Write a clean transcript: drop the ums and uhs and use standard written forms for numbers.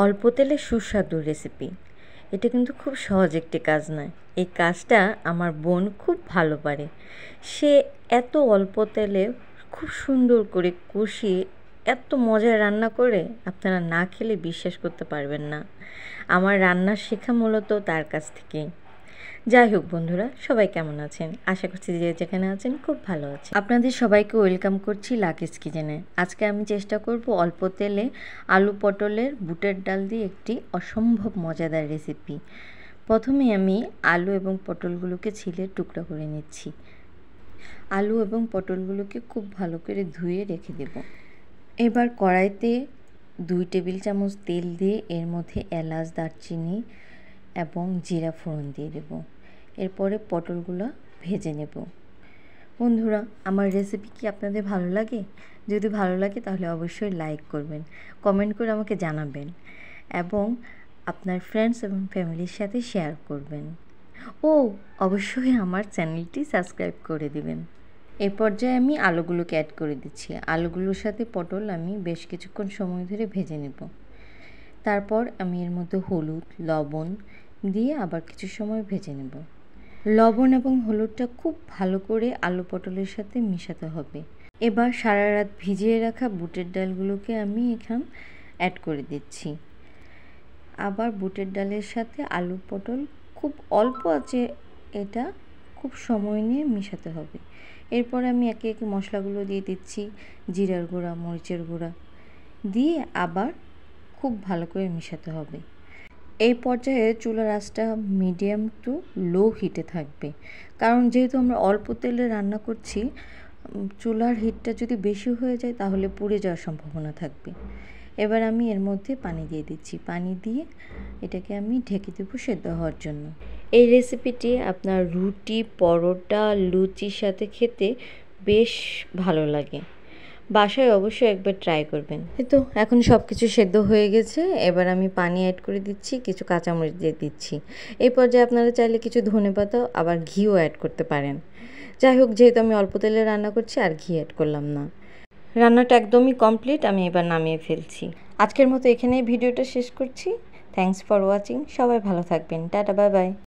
অল্প তেলে সুস্বাদু রেসিপি। এটা কিন্তু খুব সহজ একটি কাজ নয়। এই কাজটা আমার বোন খুব ভালো পারে। সে এত অল্প তেলে খুব সুন্দর করে কষিয়ে এত মজার রান্না করে, আপনারা না খেলে বিশ্বাস করতে পারবেন না। আমার রান্না শেখা মূলত তার কাছ থেকেই। যাই হোক বন্ধুরা, সবাই কেমন আছেন? আশা করছি যে যেখানে আছেন খুব ভালো আছেন। আপনাদের সবাইকে ওয়েলকাম করছি লাকিস কিচেনে। আজকে আমি চেষ্টা করব অল্প তেলে আলু পটলের বুটের ডাল দিয়ে একটি অসম্ভব মজাদার রেসিপি। প্রথমে আমি আলু এবং পটলগুলোকে ছিলে টুকরা করে নিচ্ছি। আলু এবং পটলগুলোকে খুব ভালো করে ধুয়ে রেখে দেব। এবার কড়াইতে 2 টেবিল চামচ তেল দিয়ে এর মধ্যে এলাচ, দারচিনি এবং জিরা ফোড়ন দিয়ে দেব। এরপরে পটলগুলো ভেজে নেব। বন্ধুরা, আমার রেসিপি কি আপনাদের ভালো লাগে? যদি ভালো লাগে তাহলে অবশ্যই লাইক করবেন, কমেন্ট করে আমাকে জানাবেন এবং আপনার ফ্রেন্ডস এবং ফ্যামিলির সাথে শেয়ার করবেন। ও অবশ্যই আমার চ্যানেলটি সাবস্ক্রাইব করে দিবেন। এই পর্যায়ে আমি আলুগুলোকে অ্যাড করে দিচ্ছি। আলুগুলোর সাথে পটল আমি বেশ কিছুক্ষণ সময় ধরে ভেজে নেব। তারপর আমি এর মধ্যে হলুদ, লবণ দিয়ে আবার কিছু সময় ভেজে নেব। লবণ এবং হলুদটা খুব ভালো করে আলু পটলের সাথে মিশাতে হবে। এবার সারা রাত ভিজিয়ে রাখা বুটের ডালগুলোকে আমি এখানে অ্যাড করে দিচ্ছি। আবার বুটের ডালের সাথে আলু পটল খুব অল্প আছে, এটা খুব সময় নিয়ে মিশাতে হবে। এরপর আমি একে একে মশলাগুলো দিয়ে দিচ্ছি। জিরার গুঁড়া, মরিচের গুঁড়া দিয়ে আবার খুব ভালো করে মিশাতে হবে। এই পর্যায়ে চুলার আঁচটা মিডিয়াম টু লো হিটে থাকবে, কারণ যেহেতু আমরা অল্প তেলে রান্না করছি, চুলার হিটটা যদি বেশি হয়ে যায় তাহলে পুড়ে যাওয়ার সম্ভাবনা থাকবে। এবার আমি এর মধ্যে পানি দিয়ে দিচ্ছি। পানি দিয়ে এটাকে আমি ঢেকে দেবো সেদ্ধ হওয়ার জন্য। এই রেসিপিটি আপনার রুটি, পরোটা, লুচির সাথে খেতে বেশ ভালো লাগে। বাসায় অবশ্যই একবার ট্রাই করবেন। এই তো এখন সব কিছু সেদ্ধ হয়ে গেছে। এবার আমি পানি অ্যাড করে দিচ্ছি, কিছু কাঁচামরিচ দিয়ে দিচ্ছি। এই পর্যায়ে আপনারা চাইলে কিছু ধনেপাতা আবার ঘিও অ্যাড করতে পারেন। যাই হোক, যেহেতু আমি অল্প তেলে রান্না করছি আর ঘি অ্যাড করলাম না। রান্নাটা একদমই কমপ্লিট, আমি এবার নামিয়ে ফেলছি। আজকের মতো এখানেই ভিডিওটা শেষ করছি। Thanks for watching. সবাই ভালো থাকবেন। Tata, bye bye.